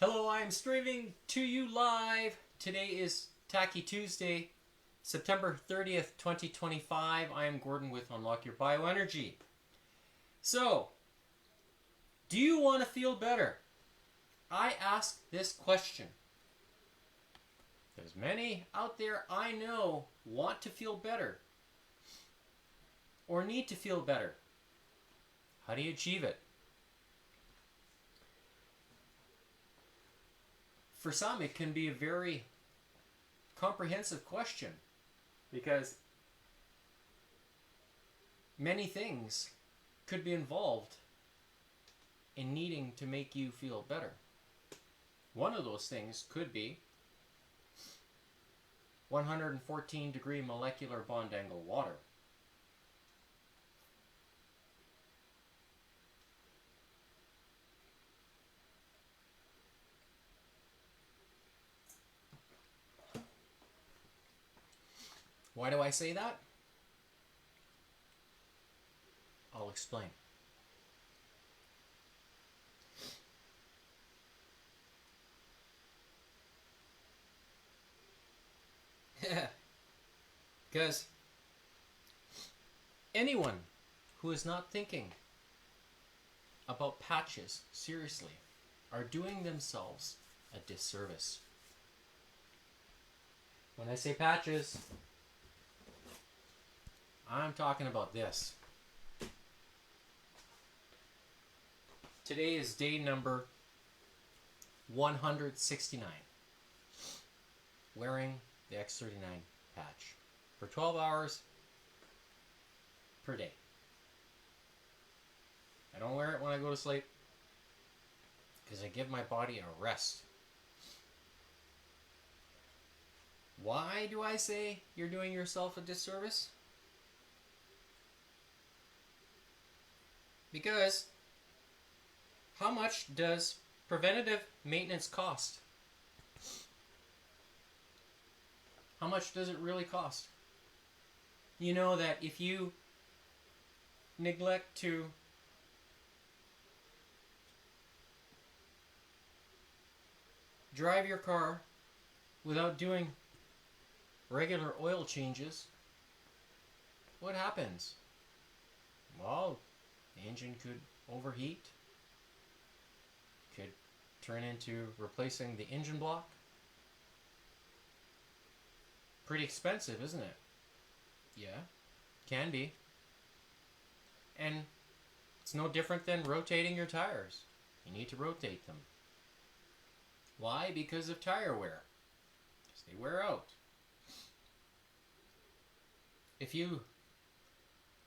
Hello, I'm streaming to you live. Today is Tacky Tuesday, September 30th, 2025. I am Gordon with Unlock Your Bioenergy. So, do you want to feel better? I ask this question because many out there I know want to feel better or need to feel better. How do you achieve it? For some, it can be a very comprehensive question because many things could be involved in needing to make you feel better. One of those things could be 114 degree molecular bond angle water. Why do I say that? I'll explain. Because anyone who is not thinking about patches seriously are doing themselves a disservice. When I say patches, I'm talking about this. Today is day number 169. Wearing the X39 patch for 12 hours per day. I don't wear it when I go to sleep because I give my body a rest. Why do I say you're doing yourself a disservice? Because how much does preventative maintenance cost? How much does it really cost? You know that if you neglect to drive your car without doing regular oil changes, what happens? Well, the engine could overheat, could turn into replacing the engine block. Pretty expensive, isn't it? Yeah, can be. And it's no different than rotating your tires. You need to rotate them. Why? Because of tire wear. Because they wear out. If you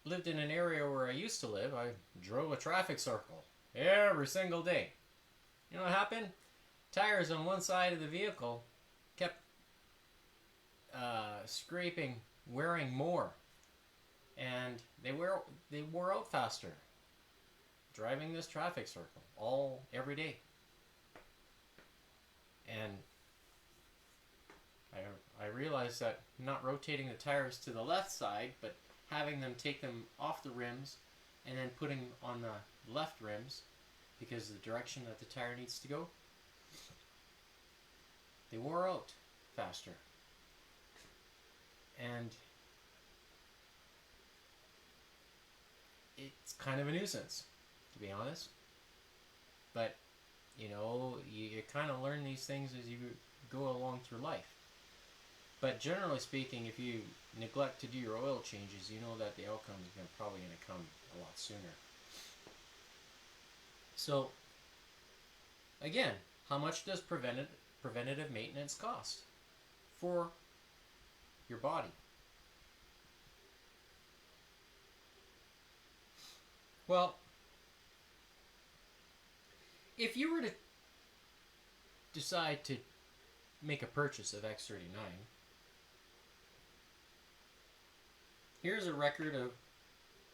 lived in an area where I used to live, I drove a traffic circle every single day. You know what happened? Tires on one side of the vehicle kept scraping, wearing more, and they wore out faster. Driving this traffic circle every day, and I realized that not rotating the tires to the left side, but having them take them off the rims and then putting on the left rims because of the direction that the tire needs to go, they wore out faster. And it's kind of a nuisance, to be honest. But, you know, you kind of learn these things as you go along through life. But generally speaking, if you neglect to do your oil changes, you know that the outcome is probably going to come a lot sooner. So, again, how much does preventative maintenance cost for your body? Well, if you were to decide to make a purchase of X39, here's a record of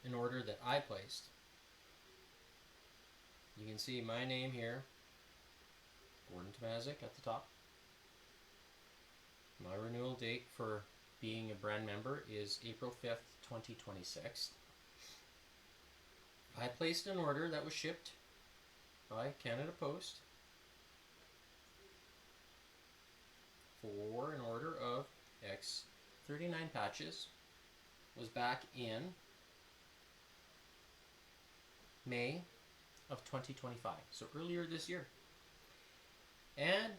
an order that I placed. You can see my name here, Gordon Tomazic at the top. My renewal date for being a brand member is April 5th, 2026. I placed an order that was shipped by Canada Post. for an order of X39 patches was back in May of 2025, so earlier this year. And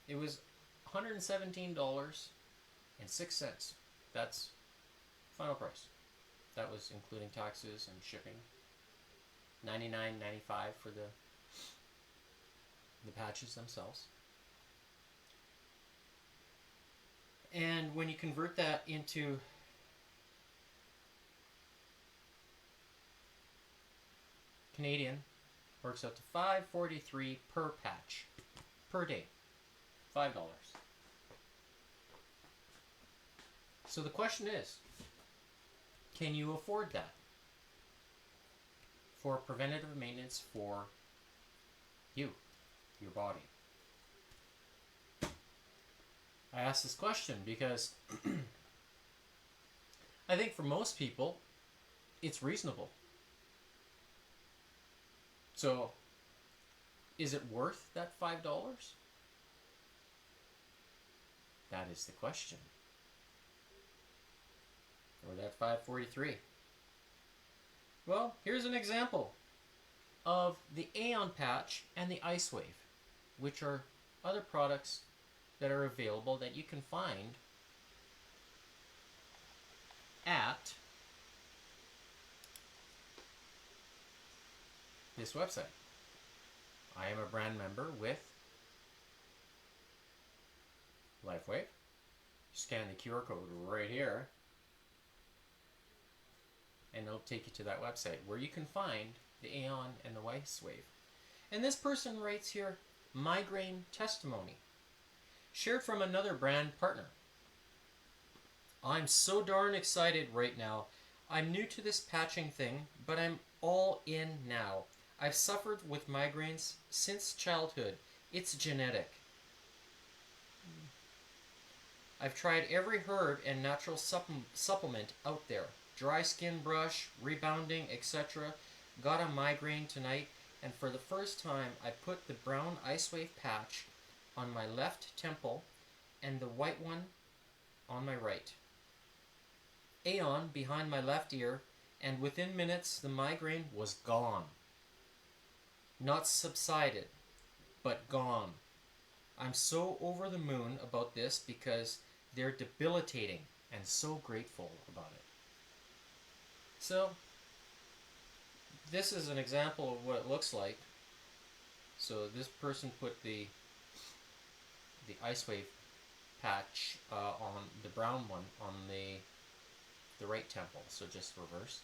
it was $117.06. That's final price. That was including taxes and shipping. $99.95 for the patches themselves. And when you convert that into Canadian, works out to $5.43 per patch per day. $5. So the question is, can you afford that for preventative maintenance for you, your body? I ask this question because I think for most people it's reasonable. So, is it worth that $5? That is the question. Or that $5.43. Well, here's an example of the Aeon patch and the Ice Wave, which are other products that are available that you can find at this website. I am a brand member with LifeWave. Scan the QR code right here and it'll take you to that website where you can find the Aeon and the Ice Wave. And this person writes here, migraine testimony, shared from another brand partner. I'm so darn excited right now. I'm new to this patching thing, but I'm all in now. I've suffered with migraines since childhood. It's genetic. I've tried every herb and natural supplement out there. Dry skin brush, rebounding, etc. Got a migraine tonight, and for the first time I put the brown Ice Wave patch on my left temple and the white one on my right. Aeon behind my left ear, and within minutes the migraine was gone. Not subsided, but gone. I'm so over the moon about this because they're debilitating and so grateful about it. So, this is an example of what it looks like. So this person put the Ice Wave patch on the brown one on the right temple, so just reversed,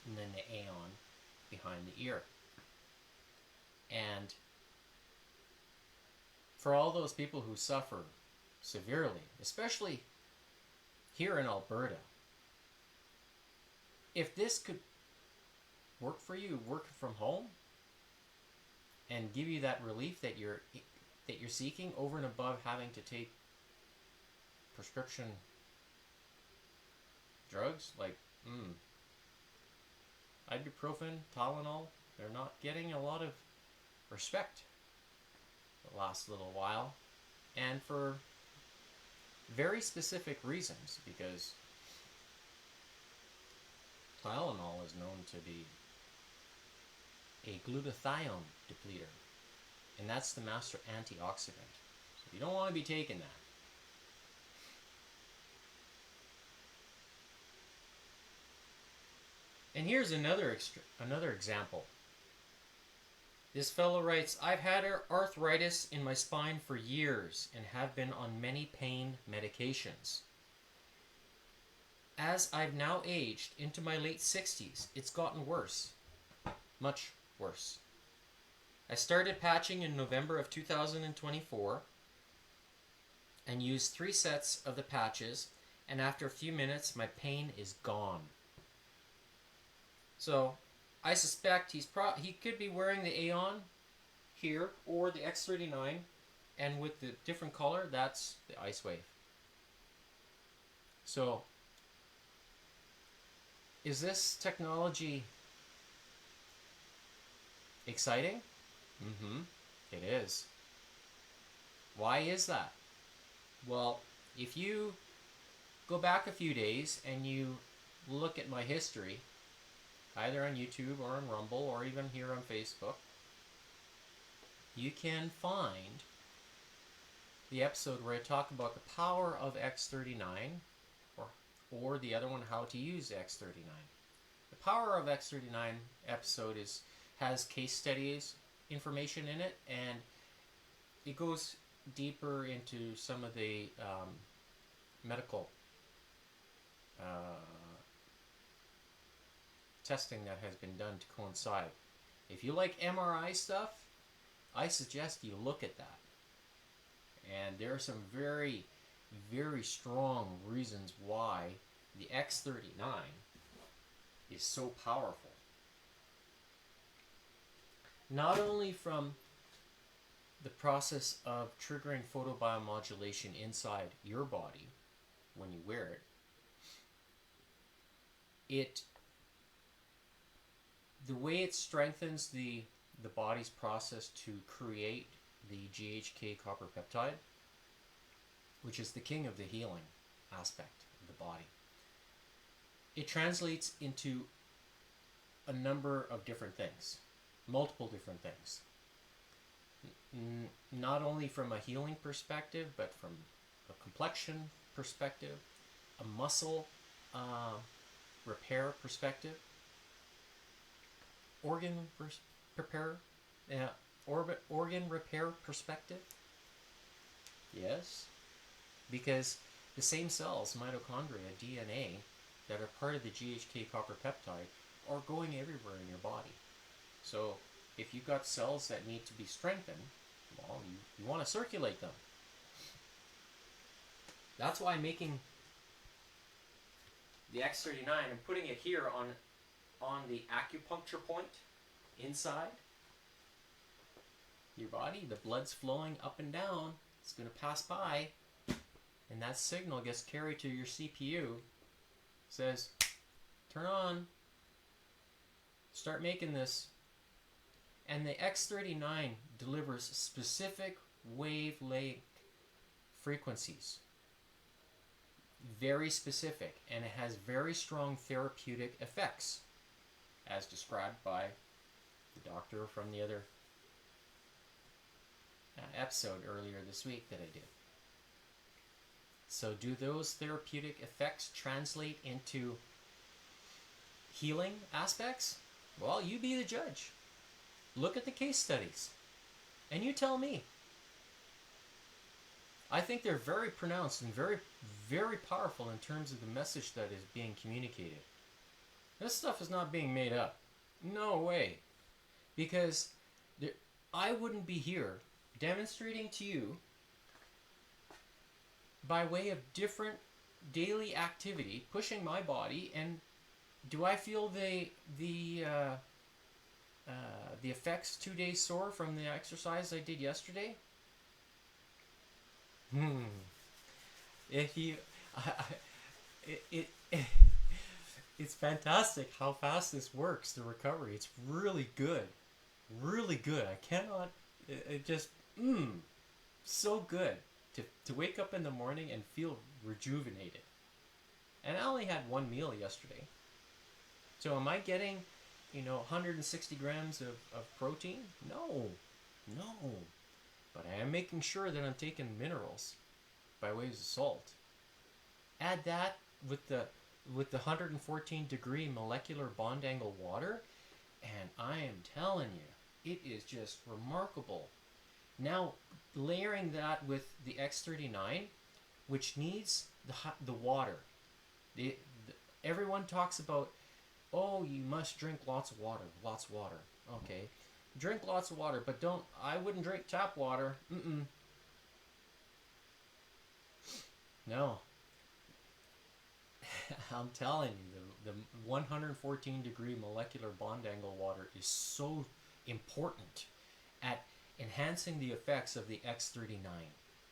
and then the Aeon behind the ear. And for all those people who suffer severely, especially here in Alberta, if this could work for you, work from home, and give you that relief that you're seeking over and above having to take prescription drugs like ibuprofen, Tylenol, they're not getting a lot of respect the last little while, and for very specific reasons, because Tylenol is known to be a glutathione depleter, and that's the master antioxidant. So you don't want to be taking that. And here's another example. This fellow writes, I've had arthritis in my spine for years and have been on many pain medications. As I've now aged into my late 60s, it's gotten worse. Much worse. I started patching in November of 2024 and used 3 sets of the patches, and after a few minutes my pain is gone. So I suspect he could be wearing the Aeon here or the X39, and with the different color, that's the Ice Wave. So is this technology exciting? It is. Why is that? Well, if you go back a few days and you look at my history, either on YouTube or on Rumble or even here on Facebook, you can find the episode where I talk about the power of X39, or the other one, how to use X39. The power of X39 episode has case studies information in it, and it goes deeper into some of the medical testing that has been done to coincide. If you like MRI stuff, I suggest you look at that. And there are some very, very strong reasons why the X39 is so powerful. Not only from the process of triggering photobiomodulation inside your body when you wear it, the way it strengthens the body's process to create the GHK copper peptide, which is the king of the healing aspect of the body. It translates into a number of different things, multiple different things. Not only from a healing perspective, but from a complexion perspective, a muscle repair perspective, organ repair perspective. Yes, because the same cells, mitochondria, DNA, that are part of the GHK copper peptide are going everywhere in your body. So if you've got cells that need to be strengthened, well, you want to circulate them. That's why I'm making the X39 and putting it here on the acupuncture point inside your body. The blood's flowing up and down. It's going to pass by, and that signal gets carried to your CPU. Says, turn on, start making this. And the X39 delivers specific wavelength frequencies. Very specific, and it has very strong therapeutic effects, as described by the doctor from the other episode earlier this week that I did. So do those therapeutic effects translate into healing aspects? Well, you be the judge. Look at the case studies, and you tell me. I think they're very pronounced and very, very powerful in terms of the message that is being communicated. This stuff is not being made up. No way. Because I wouldn't be here demonstrating to you by way of different daily activity, pushing my body, and do I feel the effects 2 days sore from the exercise I did yesterday? If you, it's fantastic how fast this works. The recovery, it's really good, really good. I cannot, it just, so good to wake up in the morning and feel rejuvenated. And I only had one meal yesterday, so am I getting 160 grams of protein? No. But I am making sure that I'm taking minerals by ways of salt. Add that with the 114 degree molecular bond angle water, and I am telling you, it is just remarkable. Now, layering that with the X39, which needs the water. Everyone talks about, oh, you must drink lots of water. Okay, drink lots of water, but I wouldn't drink tap water. No. I'm telling you, the 114 degree molecular bond angle water is so important at enhancing the effects of the X39.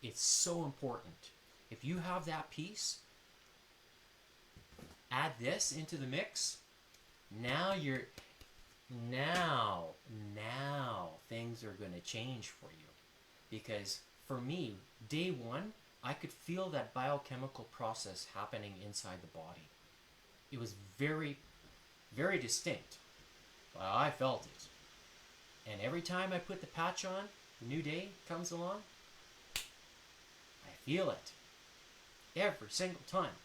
It's so important. If you have that piece, add this into the mix. Now things are going to change for you, because for me, day one, I could feel that biochemical process happening inside the body. It was very, very distinct. But I felt it. And every time I put the patch on, a new day comes along, I feel it. Every single time.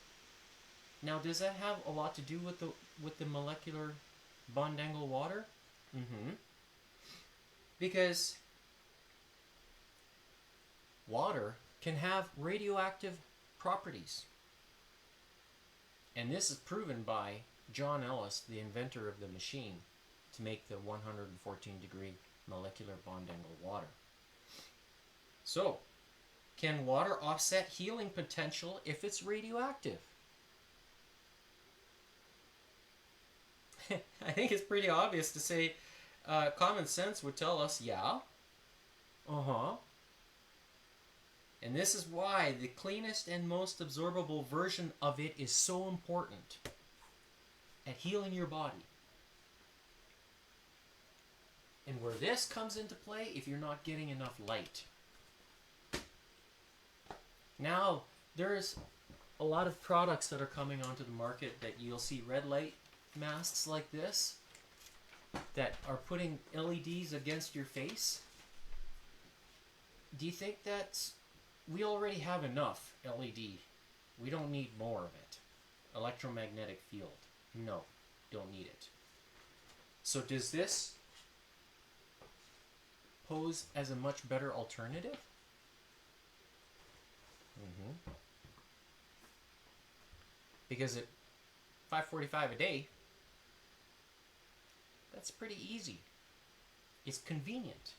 Now, does that have a lot to do with the molecular bond angle water? Mm-hmm. Because water can have radioactive properties. And this is proven by John Ellis, the inventor of the machine, to make the 114 degree molecular bond angle water. So, can water offset healing potential if it's radioactive? I think it's pretty obvious to say common sense would tell us, yeah. And this is why the cleanest and most absorbable version of it is so important at healing your body. And where this comes into play, if you're not getting enough light. Now, there's a lot of products that are coming onto the market that you'll see red light masks like this that are putting LEDs against your face. Do you think that's... We already have enough LED. We don't need more of it. Electromagnetic field. No, don't need it. So does this pose as a much better alternative? Because at $5.45 a day, that's pretty easy. It's convenient.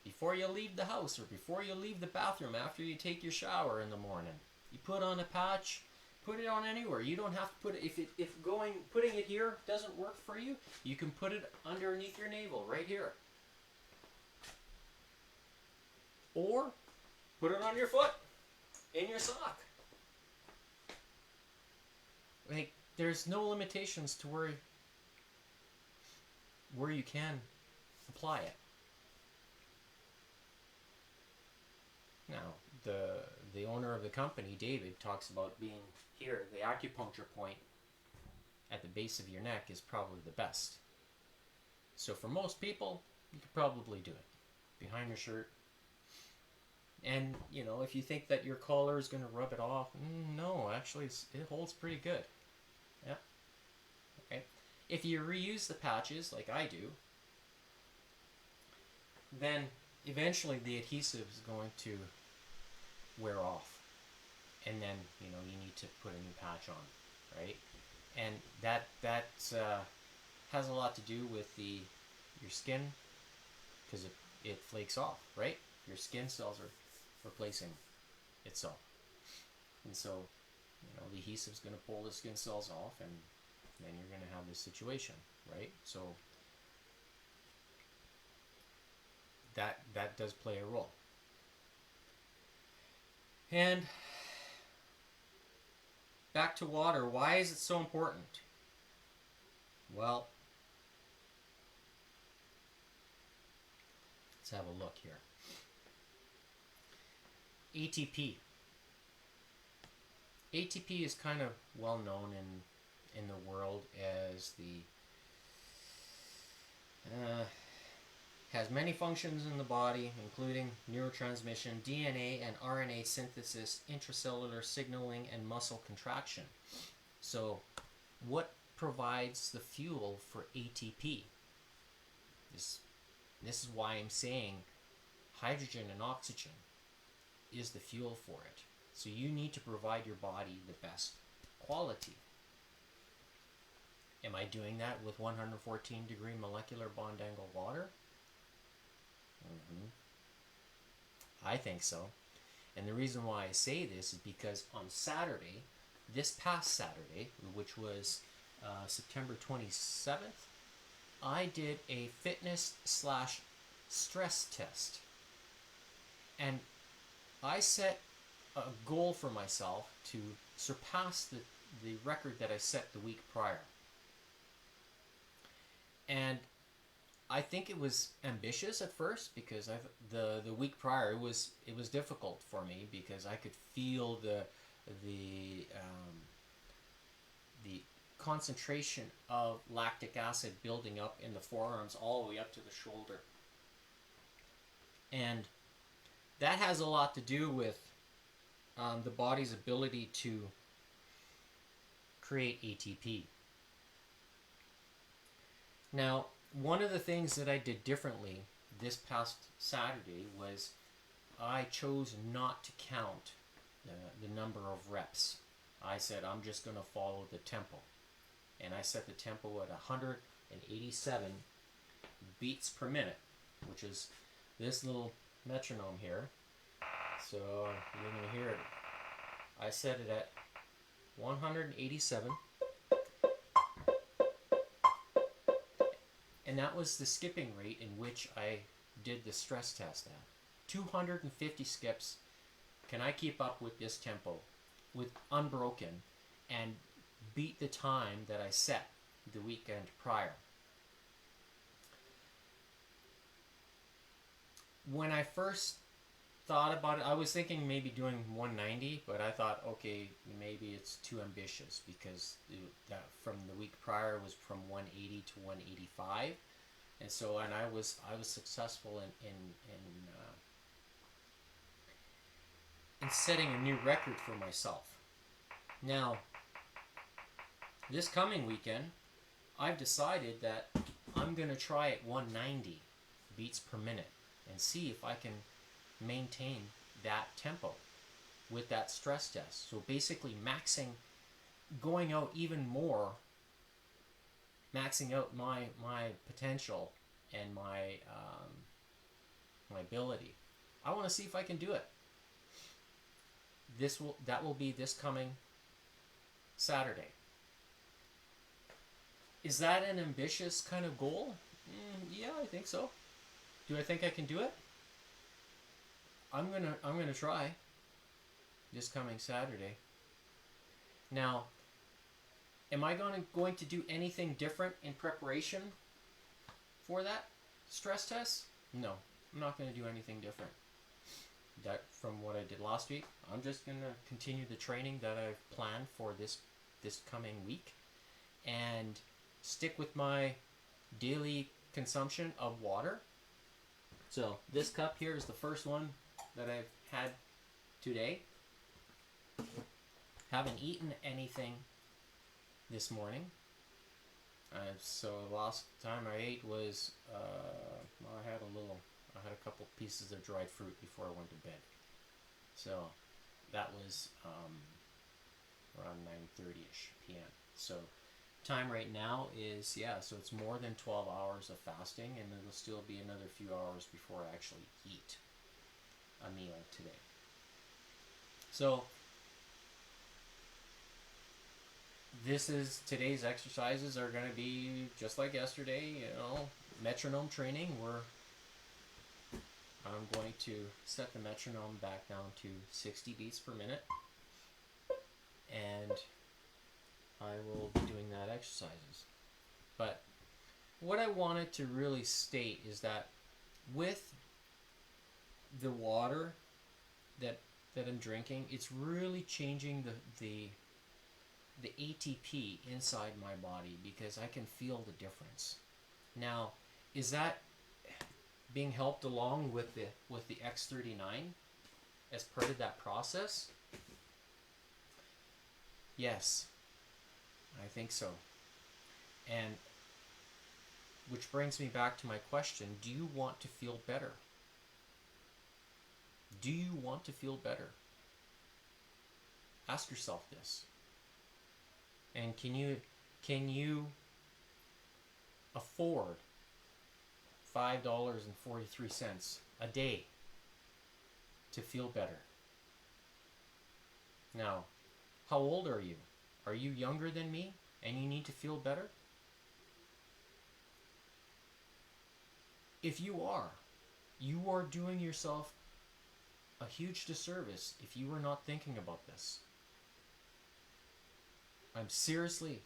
Before you leave the house or before you leave the bathroom after you take your shower in the morning, you put on a patch, put it on anywhere. You don't have to put it, if putting it here doesn't work for you, you can put it underneath your navel right here. Or put it on your foot, in your sock. Like, there's no limitations to where you can apply it. Now, the owner of the company, David, talks about being here. The acupuncture point at the base of your neck is probably the best. So for most people, you could probably do it. Behind your shirt. And, you know, if you think that your collar is going to rub it off, no, actually, it holds pretty good. Yeah. Okay. If you reuse the patches, like I do, then eventually the adhesive is going to wear off. And then, you know, you need to put a new patch on, right? And that has a lot to do with your skin, because it flakes off, right? Your skin cells are replacing itself. And so, you know, the adhesive is going to pull the skin cells off, and then you're going to have this situation, right? So that does play a role. And back to water. Why is it so important? Well, let's have a look here. ATP. ATP is kind of well known in the world as has many functions in the body, including neurotransmission, DNA and RNA synthesis, intracellular signaling, and muscle contraction. So, what provides the fuel for ATP? This is why I'm saying hydrogen and oxygen is the fuel for it. So you need to provide your body the best quality. Am I doing that with 114 degree molecular bond angle water? I think so. And the reason why I say this is because on Saturday, this past Saturday, which was September 27th, I did a fitness / stress test. And I set a goal for myself to surpass the record that I set the week prior. And I think it was ambitious at first because the week prior it was difficult for me because I could feel the the concentration of lactic acid building up in the forearms all the way up to the shoulder, and that has a lot to do with the body's ability to create ATP. Now, one of the things that I did differently this past Saturday was I chose not to count the number of reps. I said I'm just going to follow the tempo. And I set the tempo at 187 beats per minute, which is this little metronome here. So you're going to hear it. I set it at 187. And that was the skipping rate in which I did the stress test at. 250 skips. Can I keep up with this tempo, with unbroken, and beat the time that I set the weekend prior? When I first thought about it, I was thinking maybe doing 190, but I thought, okay, maybe it's too ambitious because that from the week prior was from 180 to 185, and so I was successful in setting a new record for myself. Now, this coming weekend, I've decided that I'm going to try at 190 beats per minute and see if I can maintain that tempo with that stress test. So basically going out even more, maxing out my potential and my ability. I want to see if I can do it. That will be this coming Saturday. Is that an ambitious kind of goal? Yeah, I think so. Do I think I can do it? I'm gonna try this coming Saturday. Now, am I going to do anything different in preparation for that stress test? No, I'm not going to do anything different. That from what I did last week, I'm just going to continue the training that I've planned for this coming week, and stick with my daily consumption of water. So this cup here is the first one that I've had today. Haven't eaten anything this morning. So the last time I ate was I had a couple pieces of dried fruit before I went to bed. So that was around 9:30ish p.m. So time right now is, so it's more than 12 hours of fasting, and it'll still be another few hours before I actually eat a meal today. So today's exercises are going to be just like yesterday, metronome training, where I'm going to set the metronome back down to 60 beats per minute, and I will be doing that exercises. But what I wanted to really state is that with the water that I'm drinking, it's really changing the ATP inside my body, because I can feel the difference. Now, is that being helped along with the X39 as part of that process? Yes, I think so. And which brings me back to my question, do you want to feel better? Do you want to feel better? Ask yourself this. And can you afford $5.43 a day to feel better? Now, how old are you? Are you younger than me and you need to feel better? If you are doing yourself a huge disservice if you are not thinking about this. I'm seriously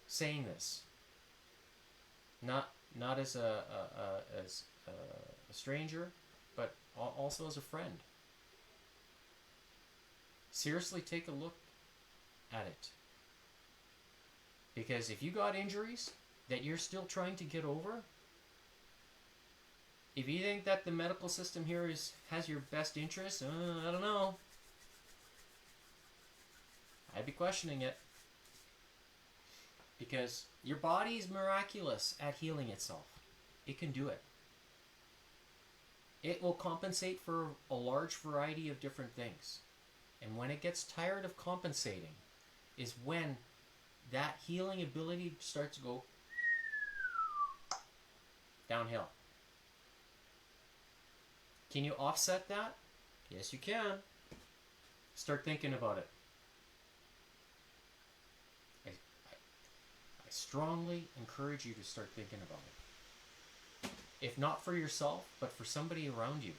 saying this. Not not as a stranger, but also as a friend. Seriously, take a look at it. Because if you got injuries that you're still trying to get over, if you think that the medical system here has your best interests, I don't know. I'd be questioning it. Because your body is miraculous at healing itself. It can do it. It will compensate for a large variety of different things. And when it gets tired of compensating is when that healing ability starts to go downhill. Can you offset that? Yes, you can. Start thinking about it. I strongly encourage you to start thinking about it. If not for yourself, but for somebody around you.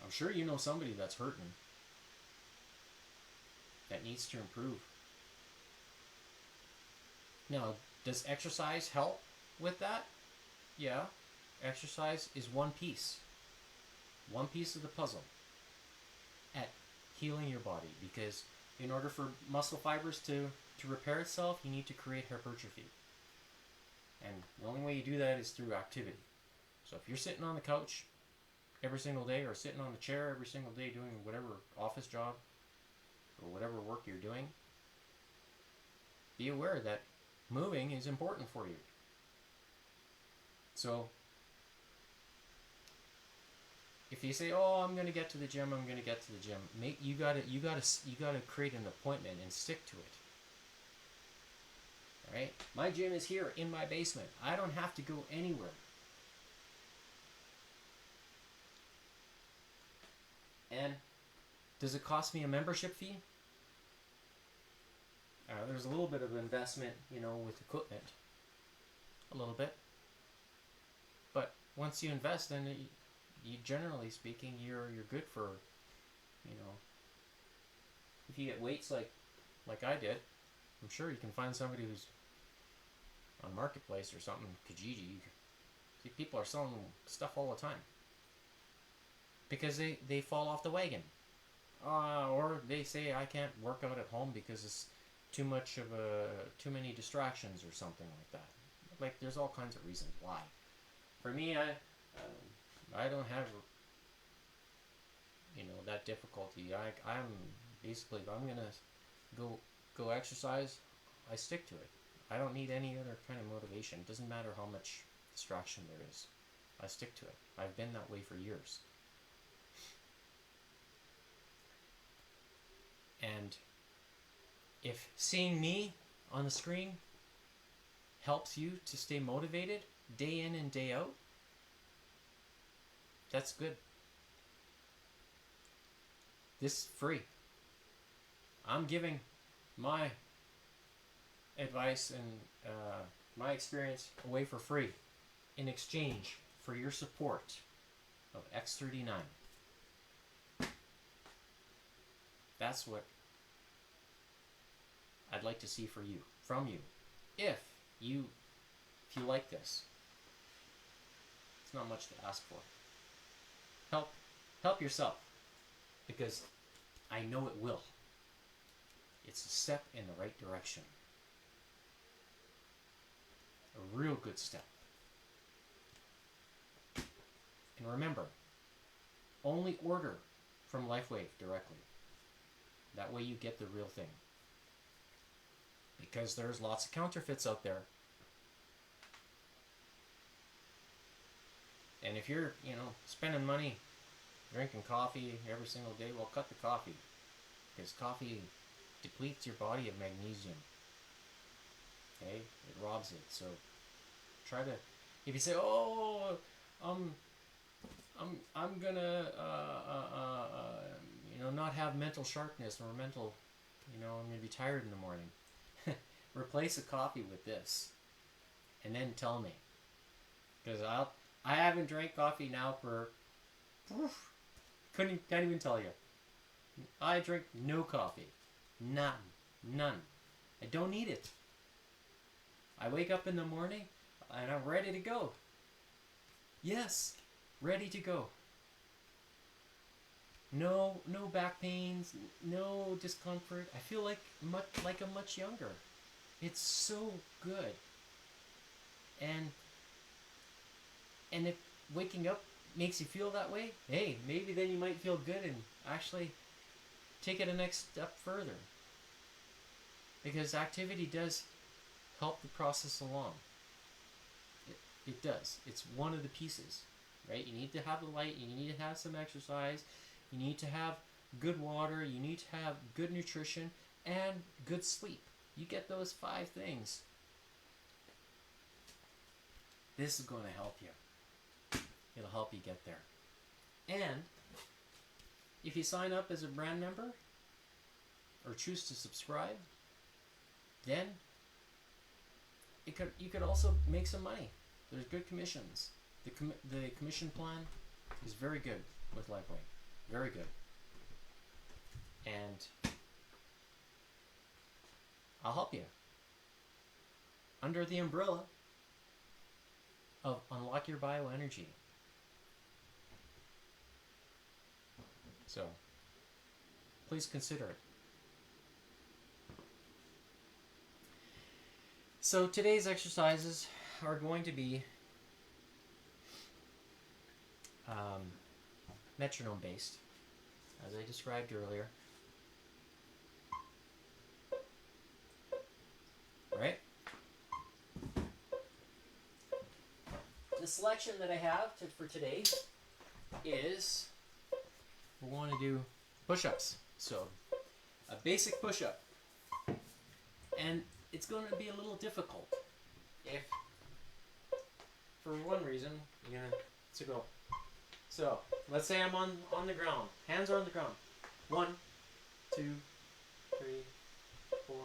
I'm sure you know somebody that's hurting, that needs to improve. Now, does exercise help with that? Yeah. Exercise is one piece of the puzzle at healing your body, because in order for muscle fibers to repair itself, you need to create hypertrophy. And the only way you do that is through activity. So if you're sitting on the couch every single day, or sitting on the chair every single day doing whatever office job or whatever work you're doing, be aware that moving is important for you. So if you say, "Oh, I'm going to get to the gym, you gotta create an appointment and stick to it. All right? My gym is here in my basement. I don't have to go anywhere. And does it cost me a membership fee? There's a little bit of investment, with equipment. A little bit. But once you invest, then you generally speaking, you're good for, if you get weights like I did, I'm sure you can find somebody who's on Marketplace or something, Kijiji. See, people are selling stuff all the time. Because they fall off the wagon. Or they say, I can't work out at home because it's too many distractions or something like that. Like, there's all kinds of reasons why. For me, I don't have, that difficulty. I'm basically, if I'm gonna go exercise, I stick to it. I don't need any other kind of motivation. It doesn't matter how much distraction there is. I stick to it. I've been that way for years. And if seeing me on the screen helps you to stay motivated day in and day out, that's good. This is free. I'm giving my advice and my experience away for free in exchange for your support of X39. That's what I'd like to see from you. If you like this. It's not much to ask for. Help yourself, because I know it will. It's a step in the right direction. A real good step. And remember, only order from LifeWave directly. That way you get the real thing. Because there's lots of counterfeits out there. And if you're, spending money drinking coffee every single day, well, cut the coffee. Because coffee depletes your body of magnesium. Okay? It robs it. So try to, if you say, "Oh, I'm gonna not have mental sharpness or mental, I'm gonna be tired in the morning," replace the coffee with this, and then tell me, because I haven't drank coffee now for can't even tell you. I drink no coffee, none. I don't need it. I wake up in the morning, and I'm ready to go. Yes, ready to go. No back pains, no discomfort. I feel like I'm much younger. It's so good. And if waking up makes you feel that way, hey, maybe then you might feel good and actually take it a next step further. Because activity does help the process along. It does. It's one of the pieces, right? You need to have the light, you need to have some exercise, you need to have good water, you need to have good nutrition, and good sleep. You get those 5 things. This is going to help you. It'll help you get there. And if you sign up as a brand member or choose to subscribe, then you could also make some money. There's good commissions. The commission plan is very good with Lifeway. Very good. And I'll help you under the umbrella of Unlock Your Bioenergy. So, please consider it. So today's exercises are going to be metronome based, as I described earlier. Right? The selection that I have for today is we want to do push-ups. So a basic push-up. And it's going to be a little difficult if, for one reason, you're going to go. So, let's say I'm on the ground. Hands are on the ground. 1, 2, 3, 4.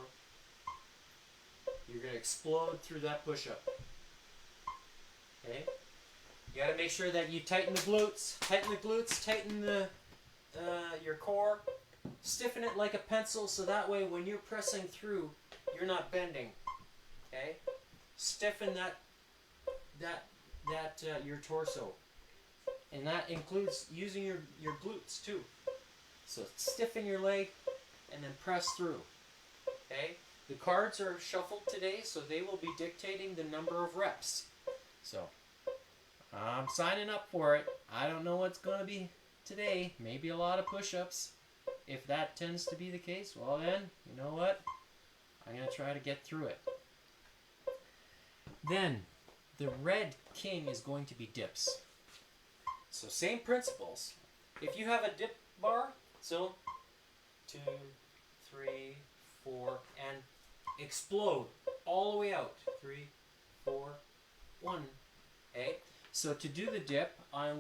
You're going to explode through that push-up. Okay? You got to make sure that you tighten the glutes, tighten the your core, stiffen it like a pencil so that way when you're pressing through, you're not bending. Okay? Stiffen your torso. And that includes using your glutes too. So stiffen your leg and then press through. Okay? The cards are shuffled today, so they will be dictating the number of reps. So I'm signing up for it. I don't know what's going to be today. Maybe a lot of push-ups. If that tends to be the case, well then, you know what? I'm going to try to get through it. Then, the red king is going to be dips. So same principles. If you have a dip bar, so 2, 3, 4, and explode all the way out. 3, 4, 1. Okay? So to do the dip, I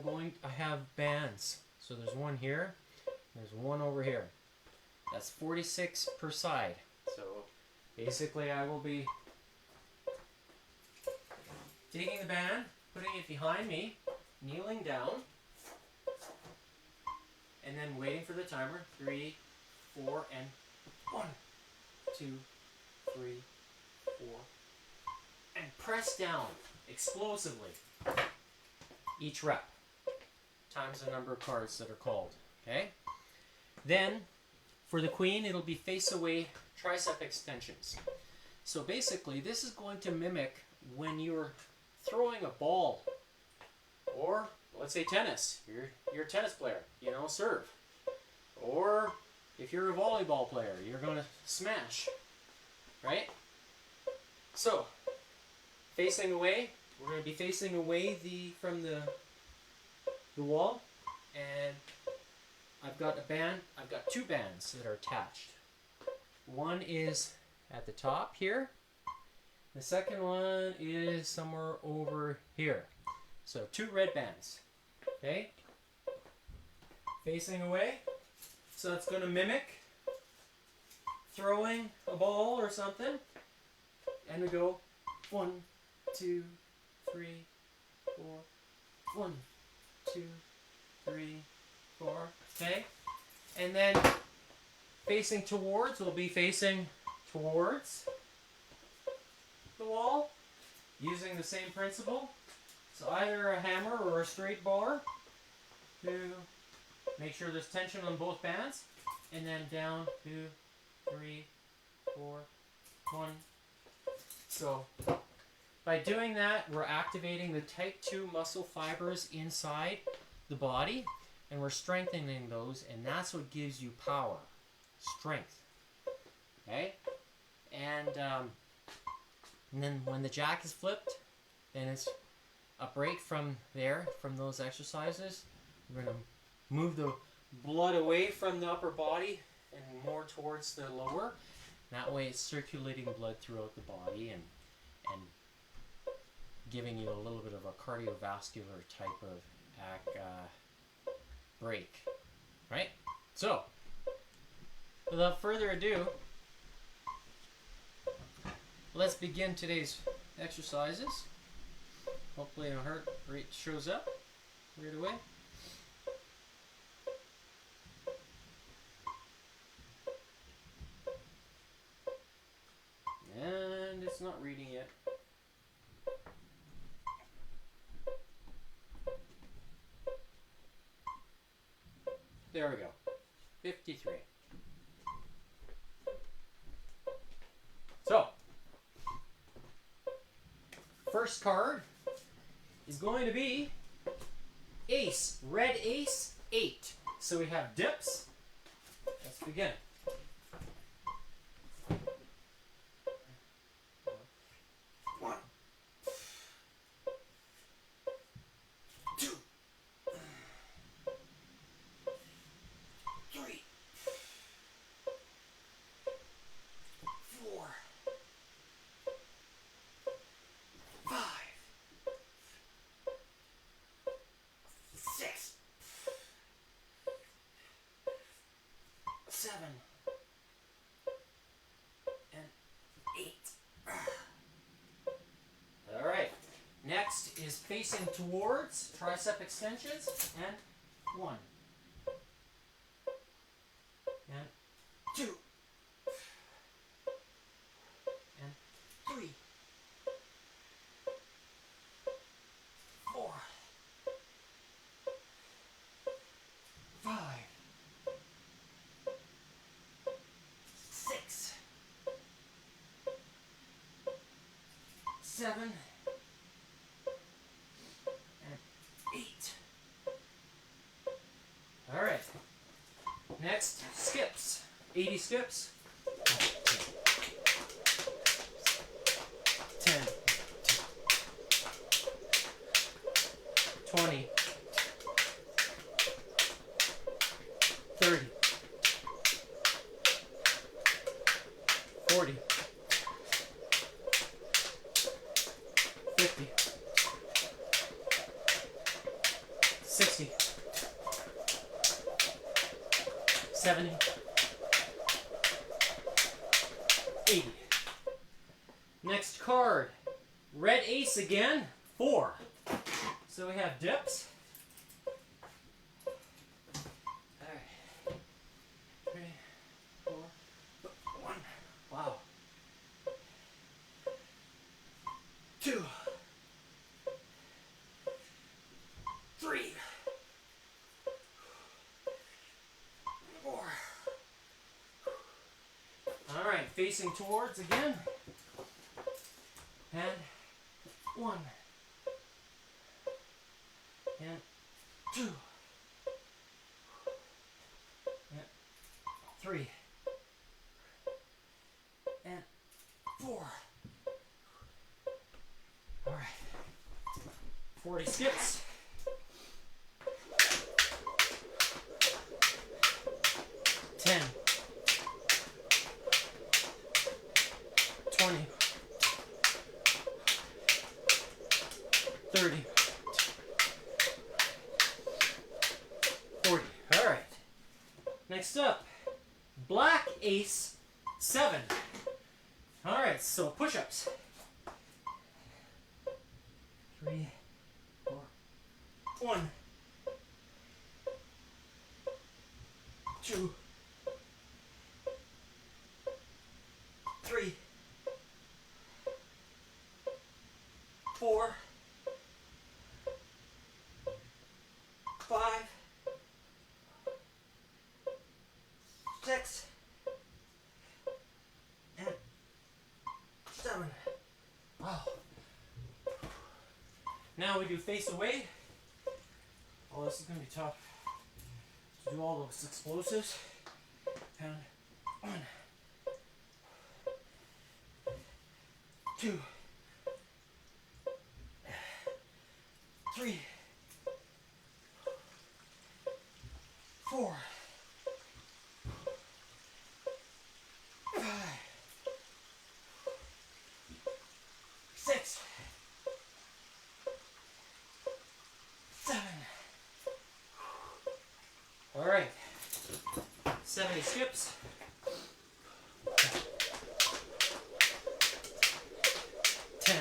have bands. So there's one here, there's one over here. That's 46 per side. So basically I will be taking the band, putting it behind me, kneeling down, and then waiting for the timer. 3, 4, and 1, 2, 3, 4, and press down explosively each rep times the number of cards that are called. Okay? Then for the queen, it'll be face away tricep extensions. So basically this is going to mimic when you're throwing a ball, or let's say tennis. You're a tennis player, serve. Or if you're a volleyball player, you're going to smash, right? So facing away, we're going to be facing away from the wall, and I've got I've got 2 bands that are attached. One is at the top here. The second one is somewhere over here. So 2 red bands. Okay? Facing away. So it's going to mimic throwing a ball or something. And we go 1, 2, 3, 4. 1, 2, 3, 4. Okay? And then facing towards, we'll be facing towards the wall. using the same principle. So either a hammer or a straight bar to make sure there's tension on both bands. And then down, 2, 3, 4, 1. So by doing that, we're activating the type 2 muscle fibers inside the body, and we're strengthening those, and that's what gives you power, strength. Okay? And then when the jack is flipped, then it's a break from there, from those exercises. We're going to move the blood away from the upper body and more towards the lower. That way it's circulating blood throughout the body and giving you a little bit of a cardiovascular type of break. Right? So, without further ado, let's begin today's exercises. Hopefully our heart rate shows up right away. And it's not reading yet. There we go. 53. So, first card is going to be ace, red ace, 8. So we have dips. Let's begin. 1, 2, 3, 4, 5, 6, 7, and 8. All right. Next is facing towards tricep extensions, and 1, and 2, and 3, 4, 5, 6, 7, and 8. All right. Next, skips. 80 skips. 10, 20, 30, 40, 50, 60, 70, 80. Next card, red ace again, 4. So we have dips. All right. 3, 4, 1. Wow. 2, 3, 4. All right, facing towards again. And 1. And 2. And 3. And 4. All right. 40 skips. 10. 20. 30. 40. All right. Next up, black ace, 7. All right, so push-ups. 3, 4, 1, 2, 3, 4, 5, 6, and 7. Wow. Now we do face away. Oh, this is going to be tough to do all those explosives. And 1, 2, 3, 4, 5, 6, 7. All right. 70 skips. 10,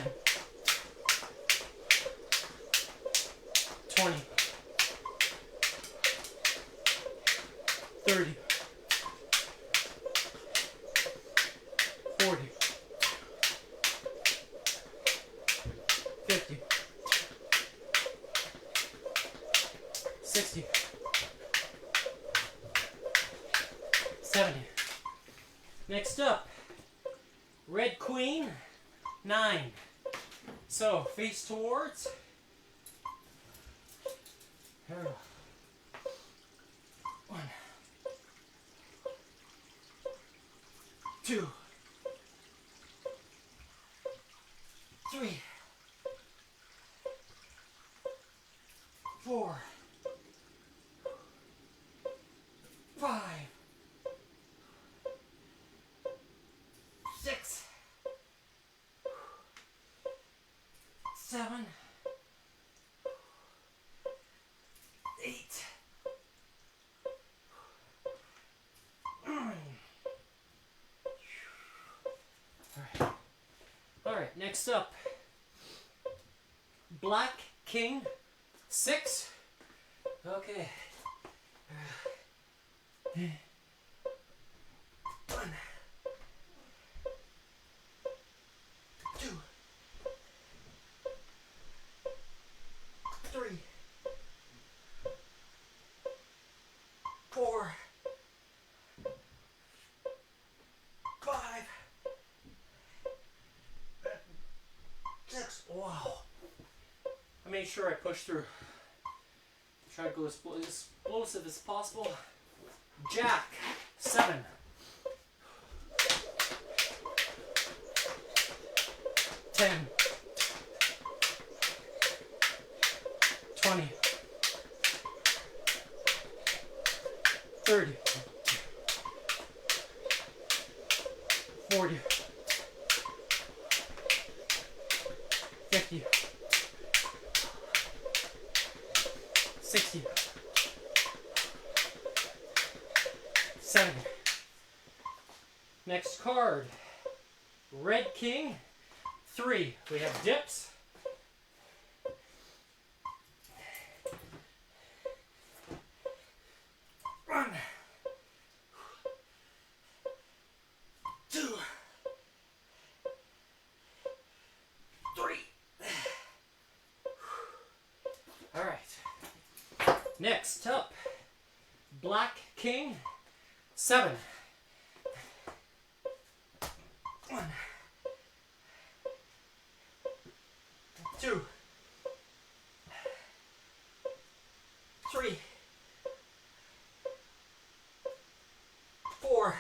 20, 30, 40, 50, 60, 70. Next up, Red Queen, 9. So, face towards. Here we go. 1, 2, 3, 4, 5, 6, 7, 8, 9. All right, next up, Black King, 6. Okay. 1, 2, 3, 4, 5, 6. Wow. I made sure I pushed through. Try to go as explosive as possible. Jack, 7. 10, 20, 30, 40, 50, 60, 70. Next card, Red King, 3. We have dips. 1, 2, 3. All right. Next up, Black King, 7. 1, 2, 3, 4,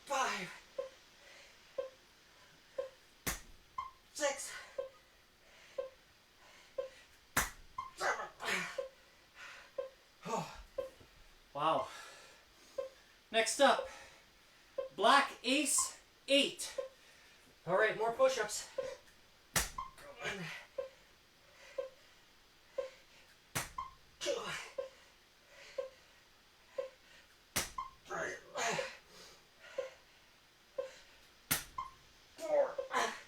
5, 6, 7. Oh. Wow. Next up, Black Ace, 8. All right, more push-ups. 1, 2, 3, 4, 5.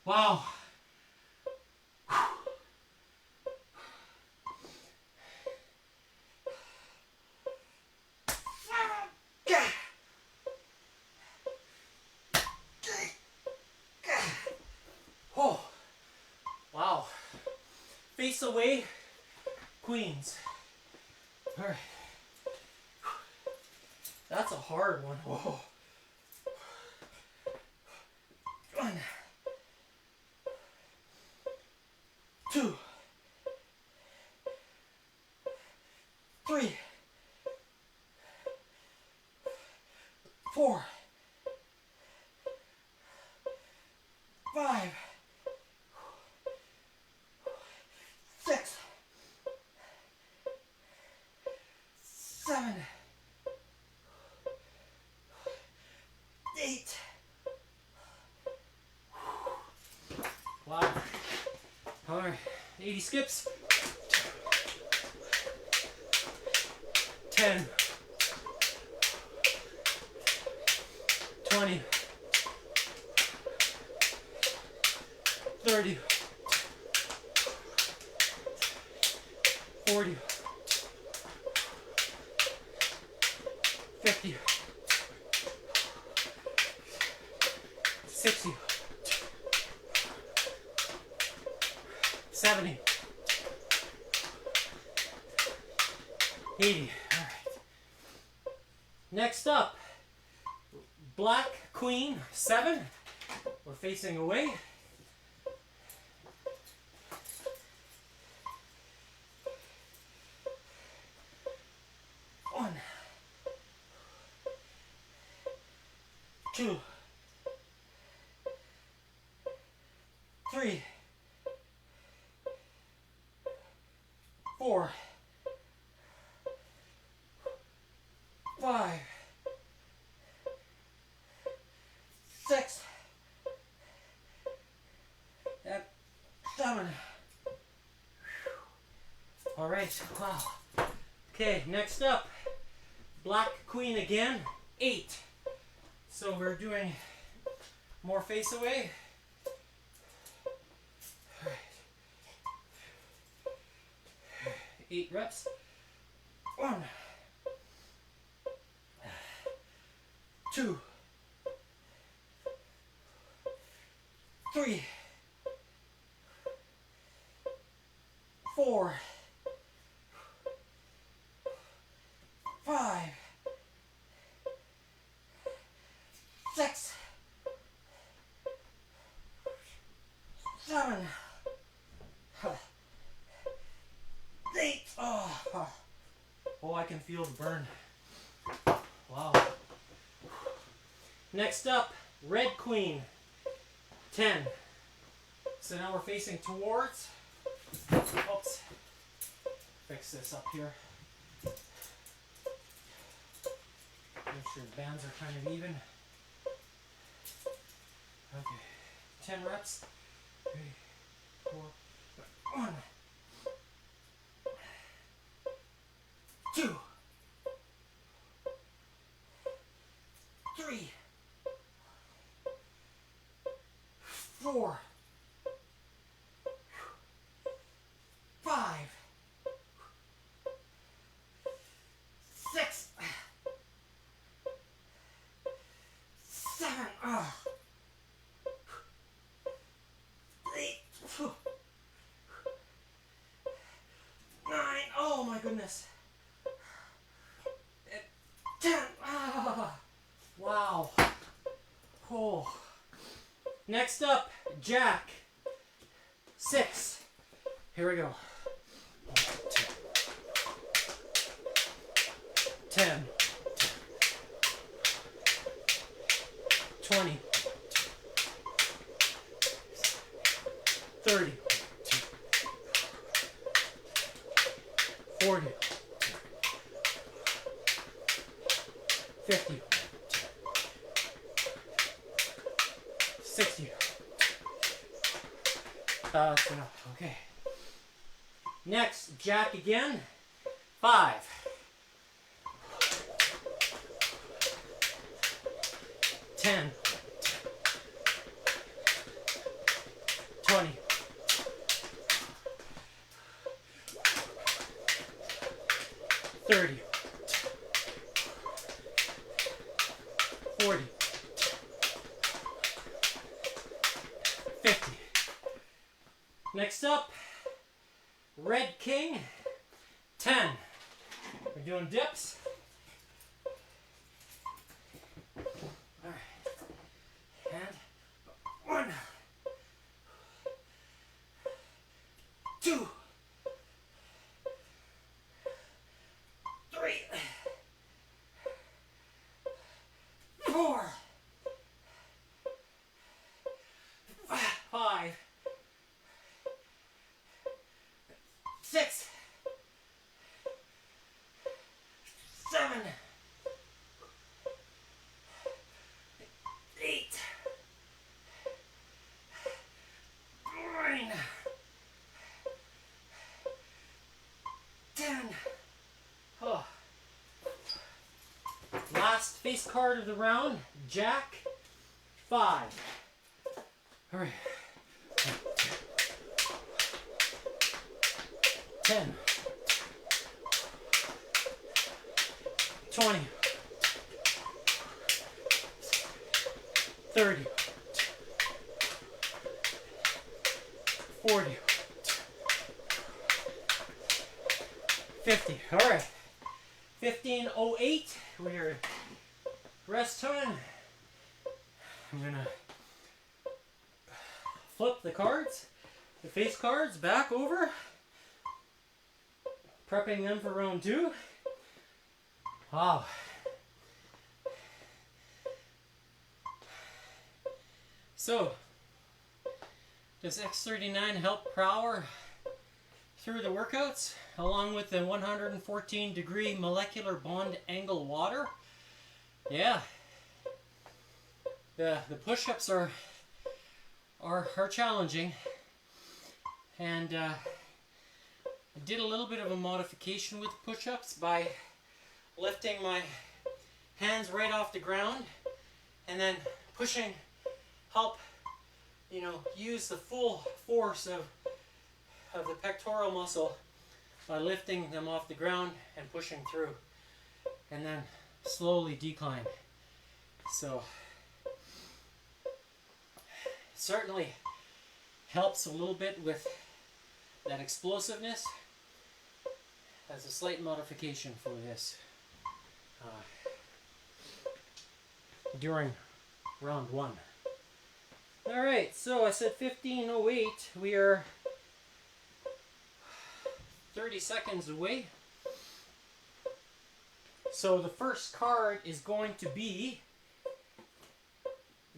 Wow. face away queens. All right. That's a hard one. Whoa. 1, 2, 3, 4, 5, 6, 7, 8. Wow. All right, 80 skips. 10, 20, 30, 40, 50, 60, 70, 80. All right. Next up, black queen 7. We're facing away. One, 2, 3, 4, 5, 6, and 7. All right, wow. Okay, next up, black queen again, 8. So we're doing more face away. All right. 8 reps. 1, 2, 3, 4, 5, 6, 7, 8. Oh, I can feel the burn. Wow. Next up, red queen, 10. So now we're facing towards. Oops. Fix this up here. Make sure the bands are kind of even. Okay. 10 reps. 3, 4, 1, 2, 3, 4, 5, 6, 7, 8, 9. Oh my goodness. 10. Wow. Oh. Next up, jack, 6. Here we go. 1, 2, 10, 20, 30, 40, 50, 60. That's enough. Okay. Next, jack again. 5. 10. 20. 30. 40. 50. Next up, Red King, 10. We're doing dips. All right. And 1, 2, 3, 4, 5, 6, 7, 8, 9, 10. Oh. Last face card of the round, Jack, 5. All right. 10, 20, 30, 40, 50. All right. 15:08. We're rest time. I'm gonna flip the cards, the face cards back over, prepping them for round 2. Wow. So, does X39 help power through the workouts along with the 114-degree molecular bond angle water? Yeah. The push-ups are challenging, and I did a little bit of a modification with push-ups by lifting my hands right off the ground and then pushing, help, use the full force of the pectoral muscle by lifting them off the ground and pushing through, and then slowly decline. So certainly helps a little bit with that explosiveness as a slight modification for this during round 1. Alright, so I said 15:08. We are 30 seconds away. So the first card is going to be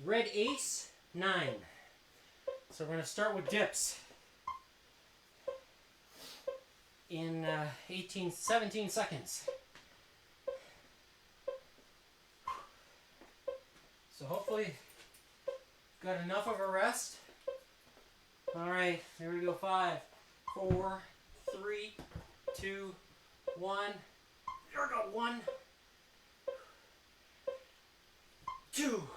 Red Ace, 9. So we're going to start with dips in 17 seconds. So hopefully got enough of a rest. Alright, here we go. 5, 4, 3, 2, 1. Here we go. 1, 2,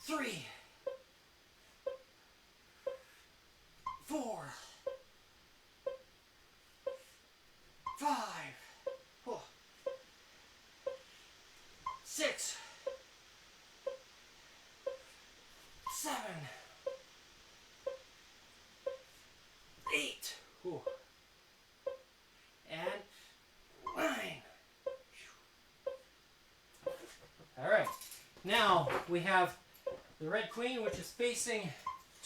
3, 4, 5, 6, 7, 8, and 9. All right, now we have the Red Queen, which is facing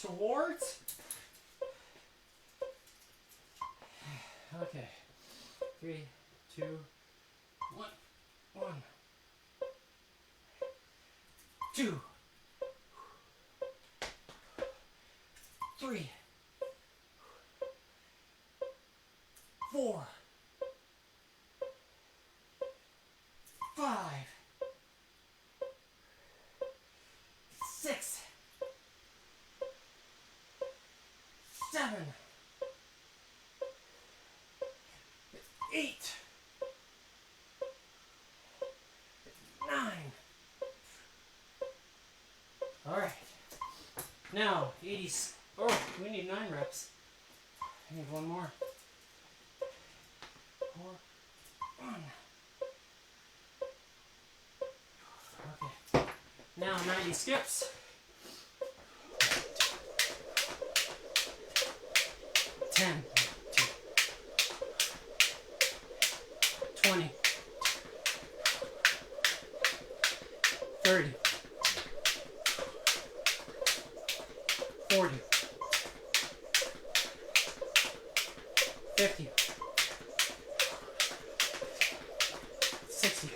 towards. Okay, 3, 2, 1, 1, 2, 3, 4, 5, 6, 7, 8, 9. All right. Now 80. Oh, we need 9 reps. I need one more. 4, 1. Okay. Now 90 skips. 10, 20, 30, 40, 50, 60,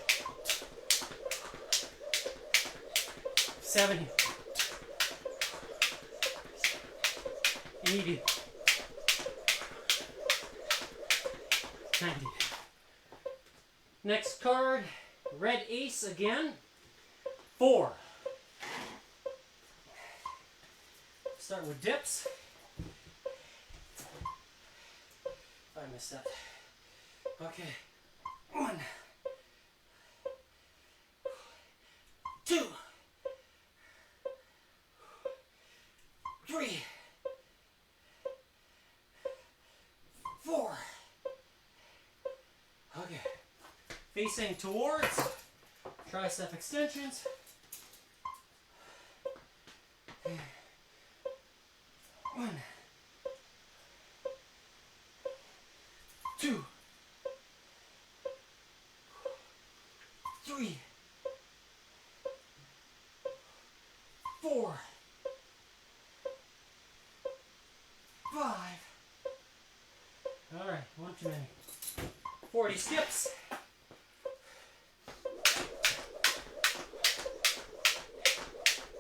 70, 80, 90. Next card, red ace again. 4. Start with dips. I missed that. Okay. 1, 2, 3, 4. Okay. Facing towards tricep extensions. 1, 2, 3, 4, 5. All right, one too many. 40 skips.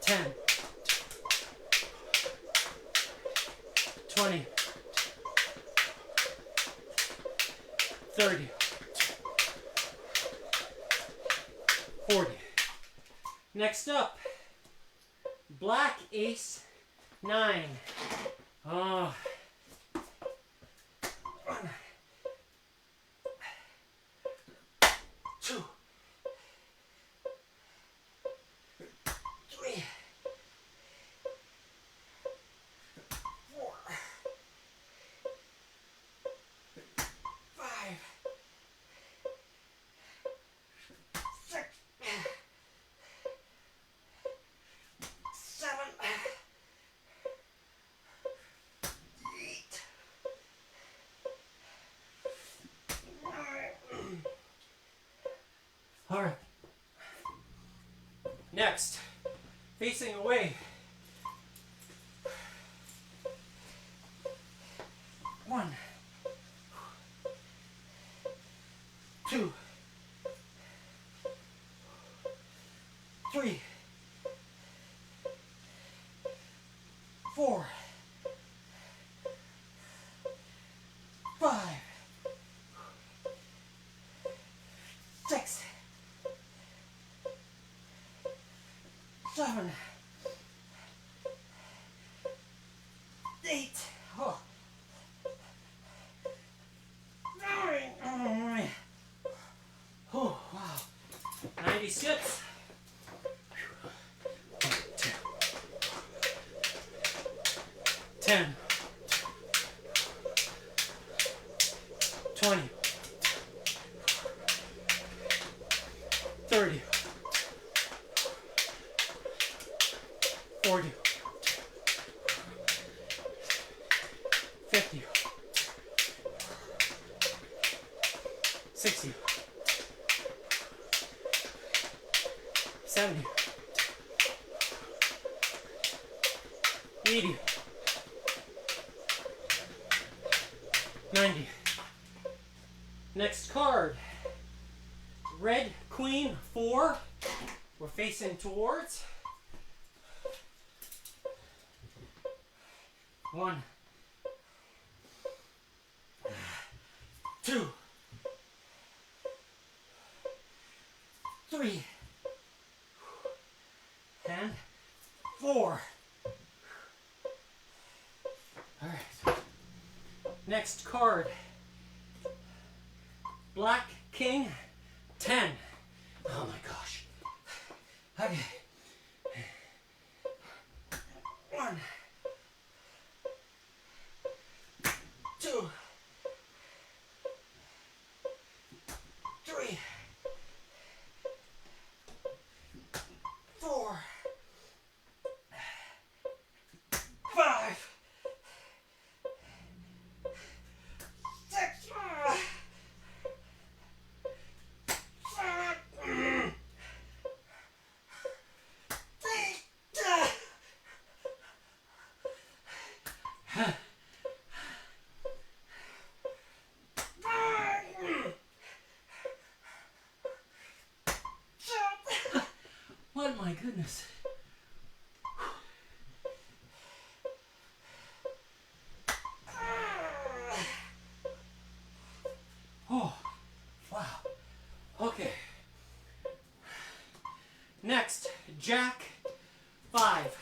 10, 20, 30, 40. Next up, black ace 9. Oh. 1, 2, 3, 4, 5, 6, 7, 8, 9. All right. Next, facing away. 1, 2, 3, 4, 5, 6, 7, 8. Oh. 9. Oh, wow. 90 skips. 10, 20, 30, 40, 50, 60, 70, 80, 90. Next card, red queen 4. We're facing towards. 1, 2, 3, and 4. All right. Next card, black king 10. Oh my gosh. Okay. 1, 2, 3, 4, 5, What, my goodness. Oh, wow. Okay. Next, jack 5.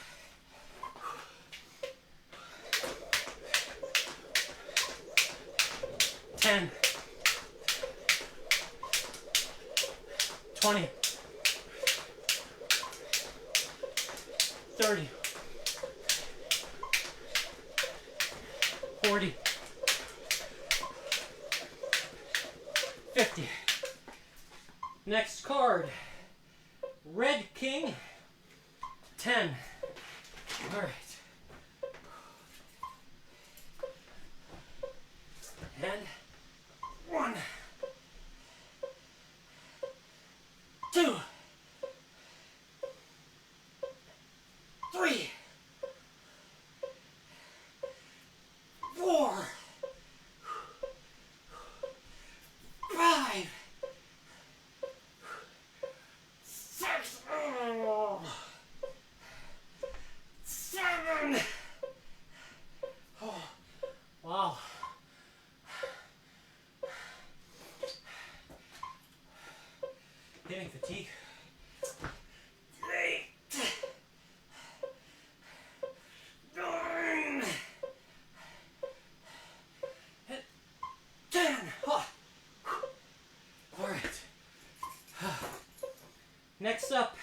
Ten. 20. 30. 40. 50. Next card. Red king. 10. All right. And 1, 2, 3, 4, 5, 6, 7. Oh, wow. Hitting fatigue. 8, 9, 10. Oh. All right. Next up,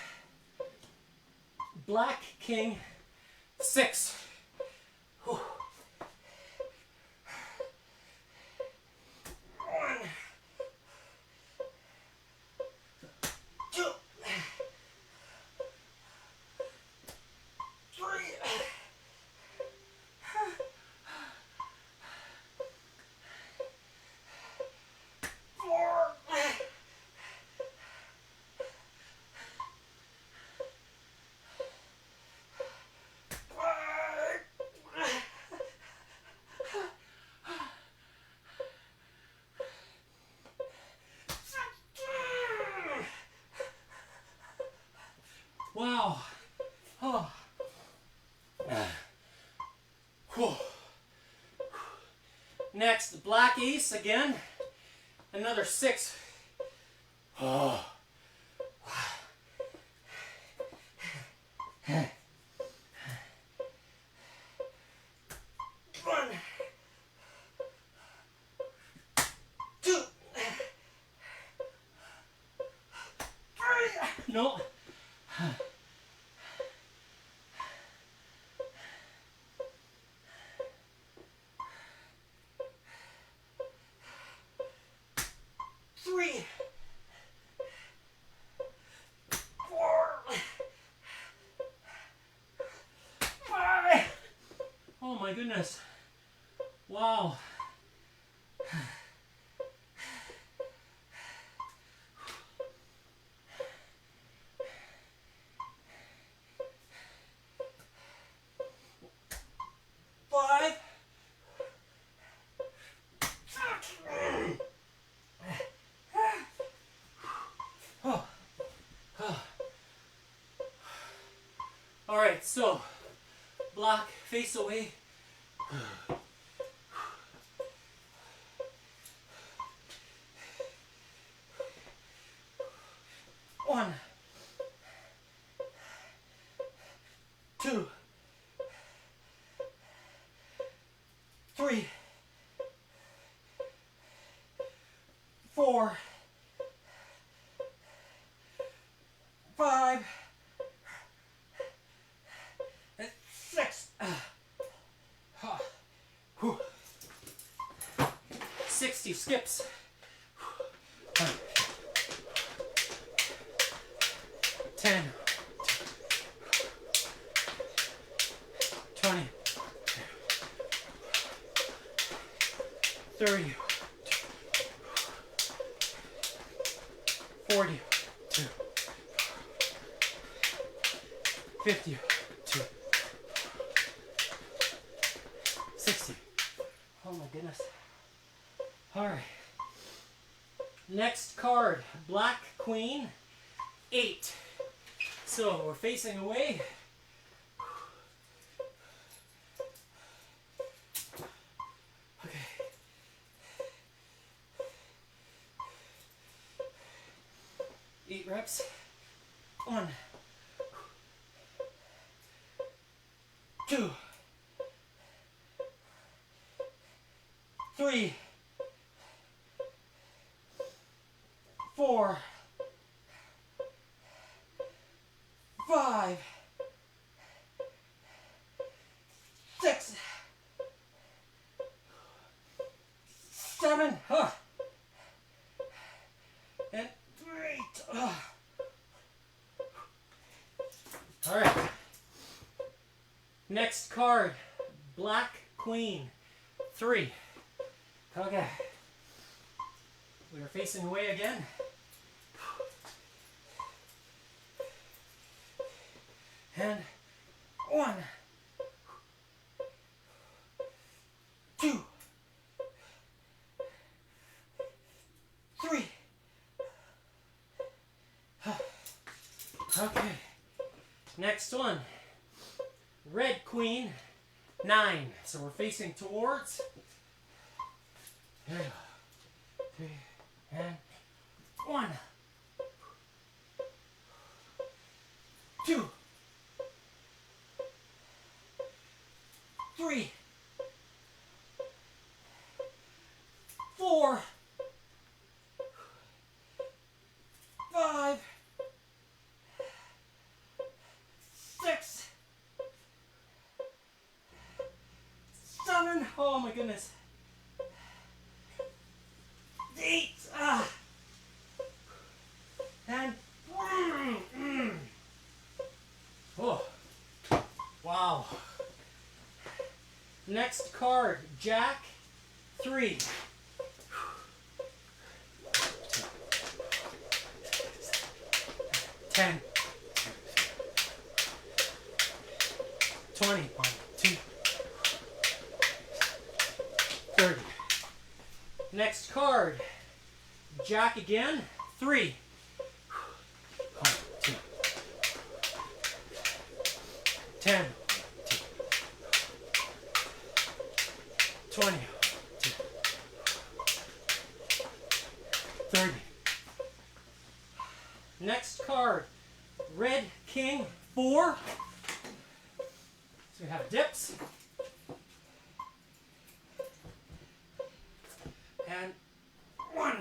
black king 6. Whew. 1, 2, 3, 4, 5. Wow. Oh. Whew. Next, black ace again. Another 6. Oh. 1, 2, 3. No. 3, 4, 5. Oh my goodness. Wow. Five. Oh. Oh. All right, so black face away. 1, 2, 3, 4, 5, 6. 60 skips. 10, 20, 30, 40, 50, Oh my goodness. Alright. Next card, Black Queen, 8. So we're facing away. Okay. 8 reps. 1, 2, 3, 4, 5, 6, 7, and 8. All right. Next card, Black Queen, 3. Okay. We are facing away again. And 1, 2, 3. Okay. Next one. Red Queen, 9. So we're facing towards. There you go. 3, and 1, 2, 3, 4, 5, 6, 7. Oh my goodness. 8. And oh, wow. Next card, Jack, 3. 10, 20, 1, 2, 30. Next card, Jack again, 3. 1, 2, 10, 20, 2, 30. Next card, Red King, 4. So we have dips. And 1,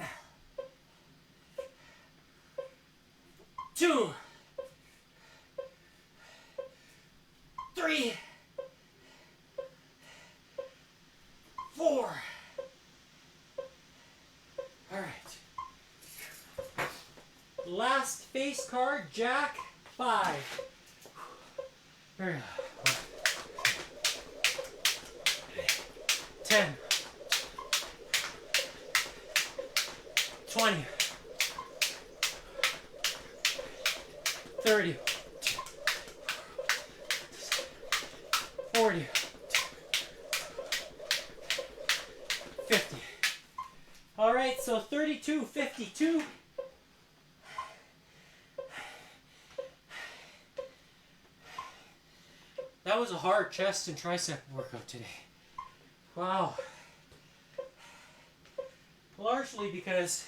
2, 3, 4. All right. Last face card, Jack, 5. There we go. 10, 20, 30, 40, 50. All right, so 32, 52. That was a hard chest and tricep workout today. Wow. Largely because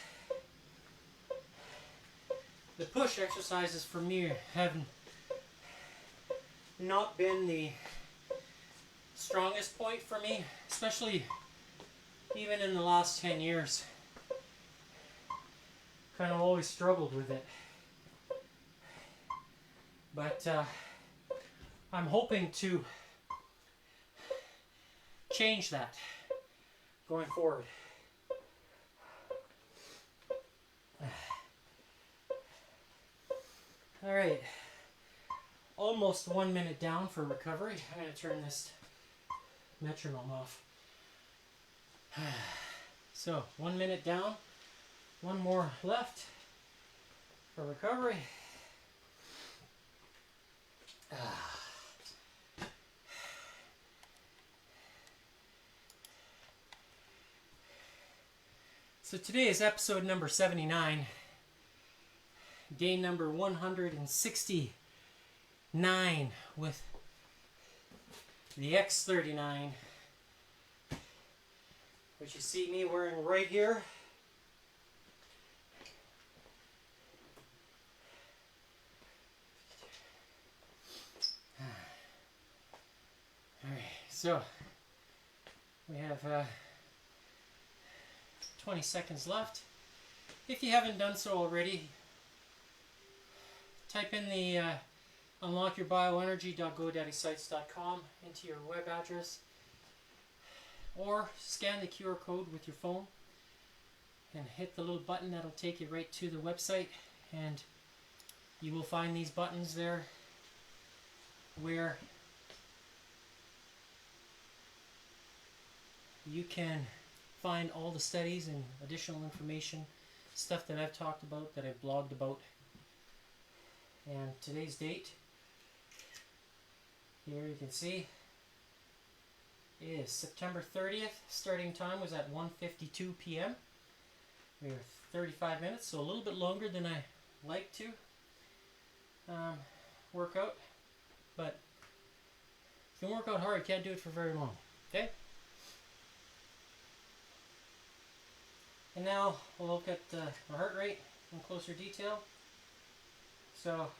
the push exercises for me have not been the strongest point for me, especially even in the last 10 years. Kind of always struggled with it. But I'm hoping to change that going forward. All right, almost 1 minute down for recovery. I'm going to turn this metronome off. So 1 minute down, 1 more left for recovery. So today is episode number 79, day number 169 with the X39, which you see me wearing right here. Alright, so we have 20 seconds left. If you haven't done so already, type in the unlockyourBioenergy.godaddysites.com into your web address, or scan the QR code with your phone and hit the little button that'll take you right to the website, and you will find these buttons there where you can find all the studies and additional information, stuff that I've talked about, that I've blogged about. And today's date, here you can see, is September 30th. Starting time was at 1:52 p.m. We were 35 minutes, so a little bit longer than I like to work out. But if you work out hard, you can't do it for very long. Okay? And now we'll look at the heart rate in closer detail. So,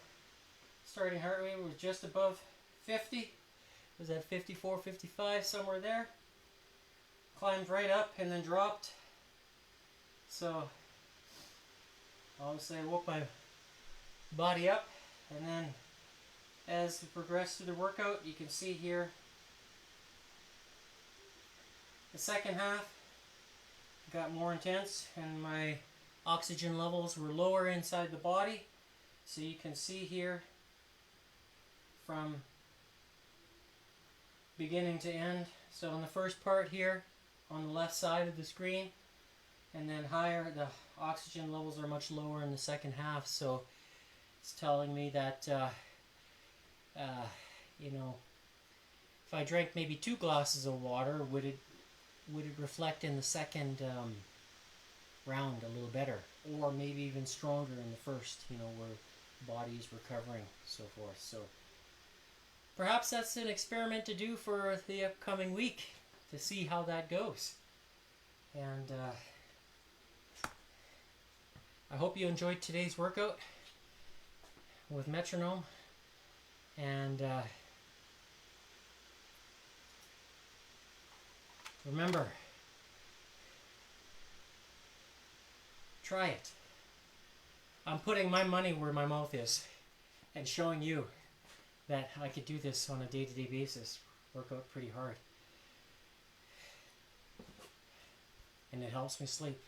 starting heart rate was just above 50. It was at 54, 55, somewhere there. Climbed right up and then dropped. So, obviously I woke my body up, and then as we progress through the workout, you can see here the second half got more intense and my oxygen levels were lower inside the body. So you can see here from beginning to end. So in the first part here on the left side of the screen, and then higher, the oxygen levels are much lower in the second half. So it's telling me that you know, if I drank maybe 2 glasses of water, would it reflect in the second round a little better, or maybe even stronger in the first, you know, where the body is recovering, so forth. So perhaps that's an experiment to do for the upcoming week, to see how that goes. And I hope you enjoyed today's workout with metronome, and remember, try it. I'm putting my money where my mouth is and showing you that I could do this on a day-to-day basis, work out pretty hard. And it helps me sleep.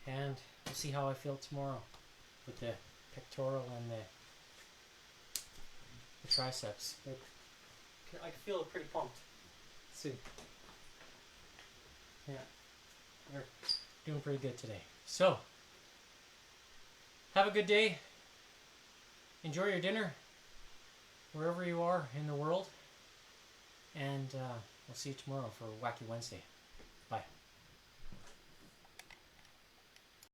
And we'll see how I feel tomorrow with the pectoral and the triceps. I feel pretty pumped. See. Yeah, we're doing pretty good today. So, have a good day. Enjoy your dinner wherever you are in the world. And we'll see you tomorrow for Wacky Wednesday. Bye.